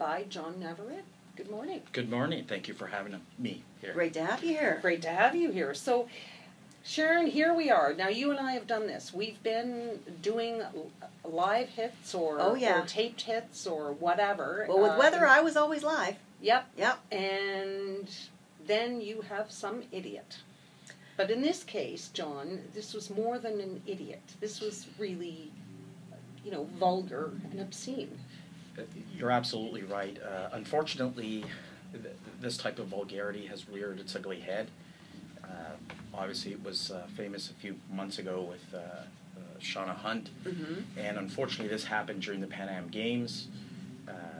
by John Navarrete. Good morning. Good morning. Thank you for having me here. Great to have you here. Great to have you here. So, Sharon, here we are. Now, you and I have done this. We've been doing live hits or taped hits or whatever. Well, with weather, I was always live. Yep. And then you have some idiot. But in this case, John, this was more than an idiot. This was really, vulgar and obscene. You're absolutely right. Unfortunately, this type of vulgarity has reared its ugly head. Obviously, it was famous a few months ago with Shauna Hunt, and unfortunately, this happened during the Pan Am Games.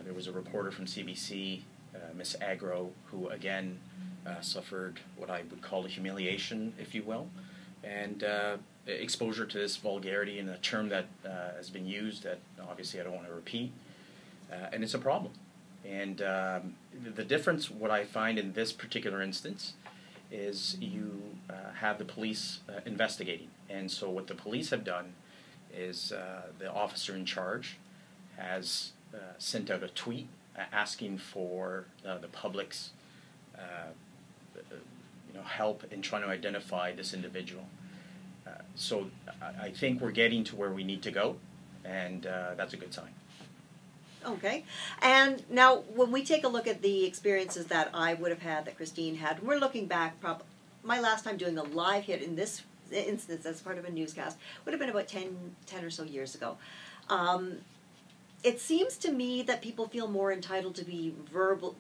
There was a reporter from CBC, Miss Agro, who again suffered what I would call a humiliation, if you will, and exposure to this vulgarity in a term that has been used that obviously I don't want to repeat, and it's a problem. And the difference, what I find in this particular instance, is you have the police investigating. And so what the police have done is the officer in charge has sent out a tweet asking for the public's help in trying to identify this individual. So I think we're getting to where we need to go, and that's a good sign. Okay. And now, when we take a look at the experiences that I would have had, that Christine had, we're looking back, my last time doing a live hit in this instance as part of a newscast would have been about 10 or so years ago. It seems to me that people feel more entitled to be verbal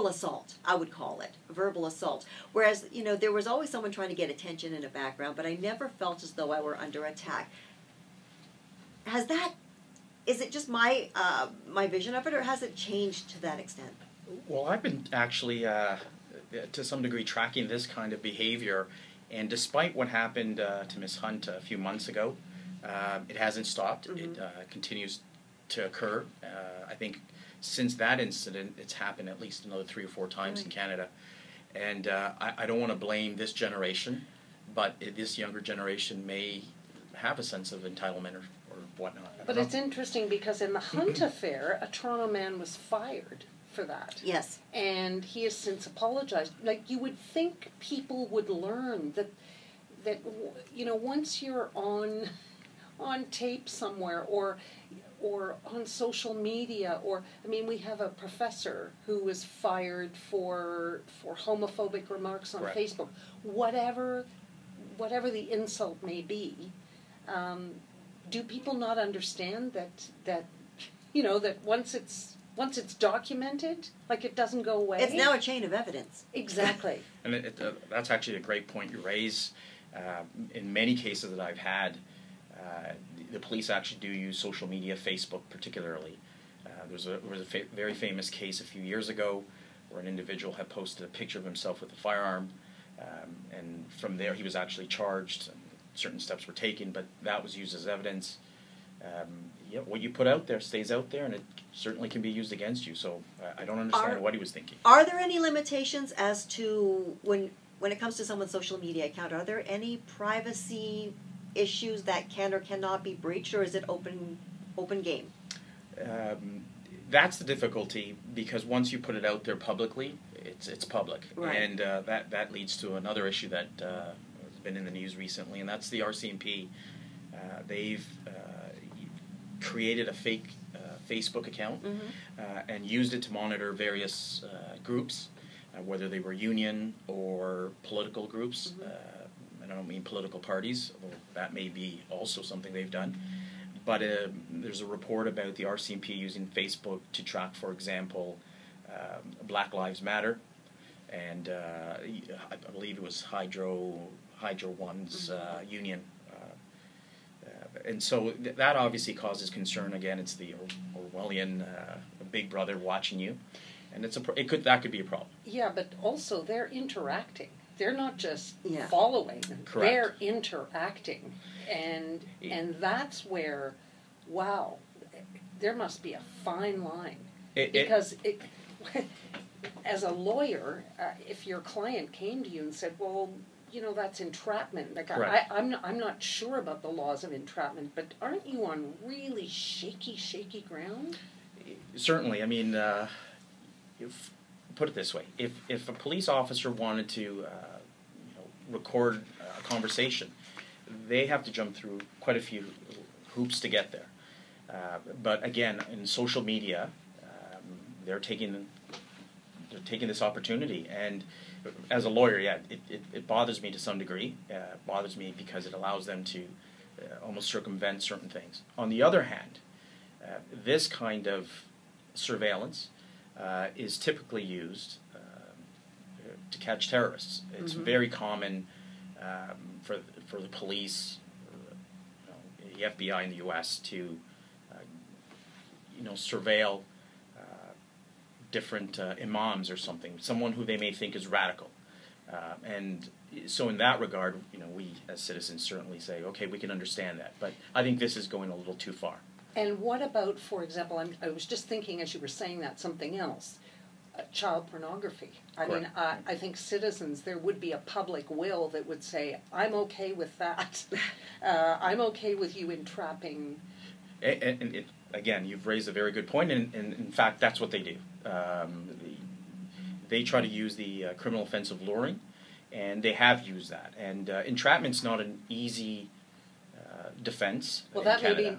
assault, I would call it, verbal assault. Whereas, there was always someone trying to get attention in a background, but I never felt as though I were under attack. Is it just my vision of it, or has it changed to that extent? Well, I've been actually, to some degree, tracking this kind of behavior, and despite what happened to Ms. Hunt a few months ago, it hasn't stopped. It continues to occur. I think since that incident, it's happened at least another 3 or 4 times in Canada. And I don't want to blame this generation, but this younger generation may have a sense of entitlement or whatnot. But it's interesting because in the Hunt affair, a Toronto man was fired for that. Yes. And he has since apologized. Like, you would think people would learn that once you're on tape somewhere or on social media, we have a professor who was fired for homophobic remarks on Facebook. Whatever the insult may be, do people not understand that once it's documented, it doesn't go away? It's now a chain of evidence. Exactly. And that's actually a great point you raise. In many cases that I've had, the police actually do use social media, Facebook particularly. There was a very famous case a few years ago where an individual had posted a picture of himself with a firearm, and from there he was actually charged. And certain steps were taken, but that was used as evidence. What you put out there stays out there, and it certainly can be used against you. So I don't understand what he was thinking. Are there any limitations as to when it comes to someone's social media account? Are there any privacy issues that can or cannot be breached, or is it open game? That's the difficulty, because once you put it out there publicly, it's public, and that leads to another issue that has been in the news recently, and that's the RCMP. They've created a fake Facebook account and used it to monitor various groups, whether they were union or political groups. I don't mean political parties, although that may be also something they've done. But there's a report about the RCMP using Facebook to track, for example, Black Lives Matter, and I believe it was Hydro One's union. And so that obviously causes concern. Again, it's the Orwellian Big Brother watching you, and that could be a problem. Yeah, but also they're interacting. They're not just following. Correct. They're interacting, and that's where, wow, there must be a fine line, because as a lawyer, if your client came to you and said, well, that's entrapment. Like, I'm not sure about the laws of entrapment, but aren't you on really shaky ground? certainly. I mean, put it this way: if a police officer wanted to record a conversation, they have to jump through quite a few hoops to get there. But again, in social media, they're taking this opportunity, and as a lawyer, it bothers me to some degree. It bothers me because it allows them to almost circumvent certain things. On the other hand, this kind of surveillance is typically used to catch terrorists. It's very common for the police, the FBI in the U.S. to surveil different imams or something, someone who they may think is radical. And so in that regard, we as citizens certainly say, okay, we can understand that. But I think this is going a little too far. And what about, for example, I was just thinking as you were saying that, something else, child pornography. I mean, I think citizens, there would be a public will that would say, I'm okay with that. I'm okay with you entrapping. And again, you've raised a very good point, and in fact, that's what they do. They try to use the criminal offense of luring, and they have used that. And entrapment's not an easy defense. Well, that may be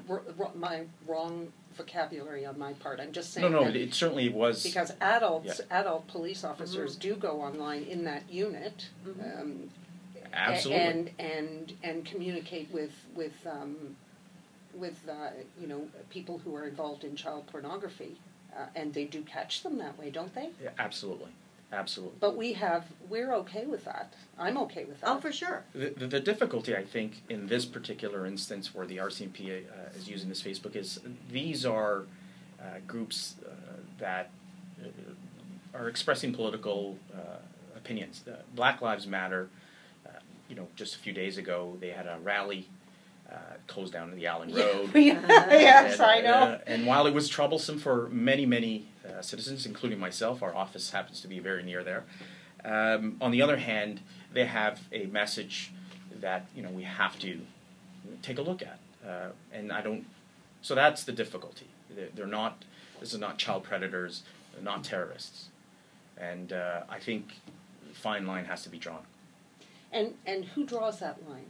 my wrong vocabulary on my part. I'm just saying. No, it certainly was. Because adult police officers do go online in that unit. Absolutely. And communicate with people who are involved in child pornography, and they do catch them that way, don't they? Yeah, absolutely. But we're okay with that. I'm okay with that. Oh, for sure. The difficulty, I think, in this particular instance where the RCMP is using this Facebook is these are groups that are expressing political opinions. Black Lives Matter, just a few days ago, they had a rally closed down the Allen Road. Yes, I know. And while it was troublesome for many, many citizens, including myself, our office happens to be very near there. On the other hand, they have a message that we have to take a look at, and I don't. So that's the difficulty. They're not. This is not child predators. They're not terrorists, and I think the fine line has to be drawn. And who draws that line?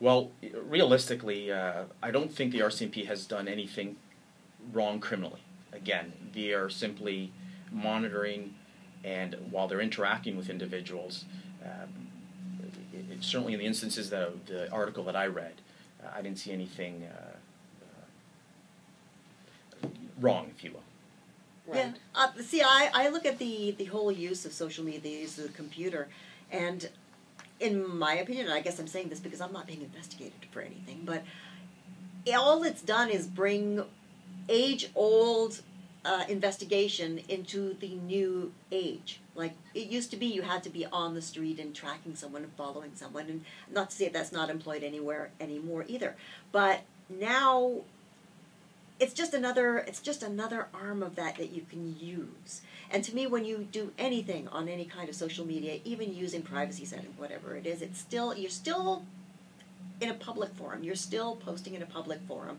Well, realistically, I don't think the RCMP has done anything wrong criminally. Again, they are simply monitoring, and while they're interacting with individuals, certainly in the instances that the article that I read, I didn't see anything wrong, if you will. Right. Yeah. See, I look at the whole use of social media, the use of the computer, and in my opinion, and I guess I'm saying this because I'm not being investigated for anything, but all it's done is bring age-old investigation into the new age. Like, it used to be you had to be on the street and tracking someone and following someone, and not to say that's not employed anywhere anymore either. But now it's just another arm of that you can use. And to me, when you do anything on any kind of social media, even using privacy settings, whatever it is, you're still in a public forum. You're still posting in a public forum.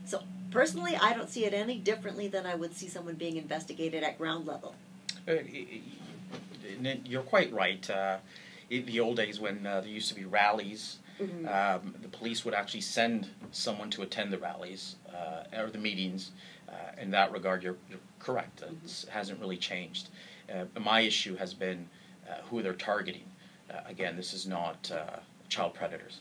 So personally, I don't see it any differently than I would see someone being investigated at ground level. You're quite right. In the old days when there used to be rallies, the police would actually send someone to attend the rallies or the meetings. In that regard, you're correct. It hasn't really changed. My issue has been who they're targeting. Again, this is not child predators.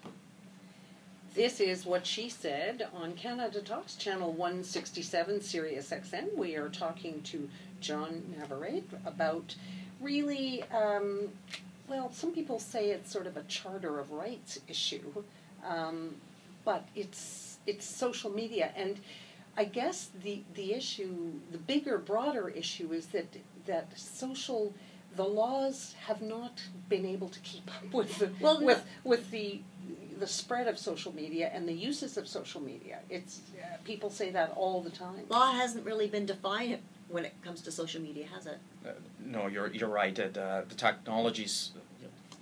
This is What She Said on Canada Talks, Channel 167, SiriusXM. We are talking to John Navarrete about really, some people say it's sort of a Charter of Rights issue, but it's social media. And I guess the issue, the bigger, broader issue is that the laws have not been able to keep up with the spread of social media and the uses of social media. People say that all the time. Law hasn't really been defined when it comes to social media, has it? No, you're right. The technologies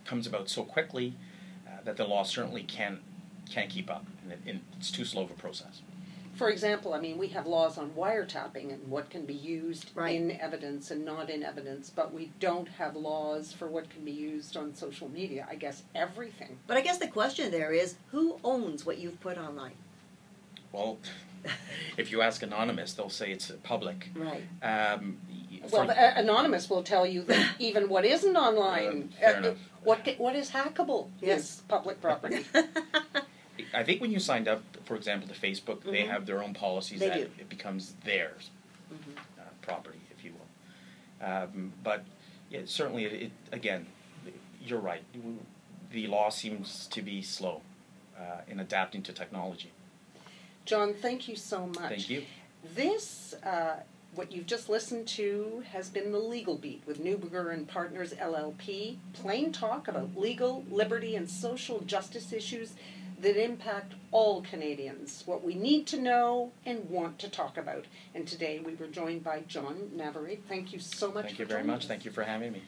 comes about so quickly that the law certainly can't keep up, and it's too slow of a process. For example, I mean, we have laws on wiretapping and what can be used in evidence and not in evidence, but we don't have laws for what can be used on social media. I guess everything. But I guess the question there is, who owns what you've put online? Well, if you ask Anonymous, they'll say it's public. Right. Well, Anonymous will tell you that even what isn't online, fair enough. What is hackable is public property. I think when you signed up, for example, to Facebook, they have their own policies that it becomes theirs property, if you will. But yeah, certainly, again, you're right. The law seems to be slow in adapting to technology. John, thank you so much. Thank you. This, what you've just listened to, has been The Legal Beat with Neuberger Partners LLP. Plain talk about legal, liberty, and social justice issues that impact all Canadians, what we need to know and want to talk about. And today we were joined by John Navarrete. Thank you so much. Thank you very much. Thank you for having me.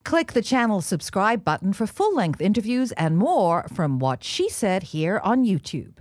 Click the channel subscribe button for full-length interviews and more from What She Said here on YouTube.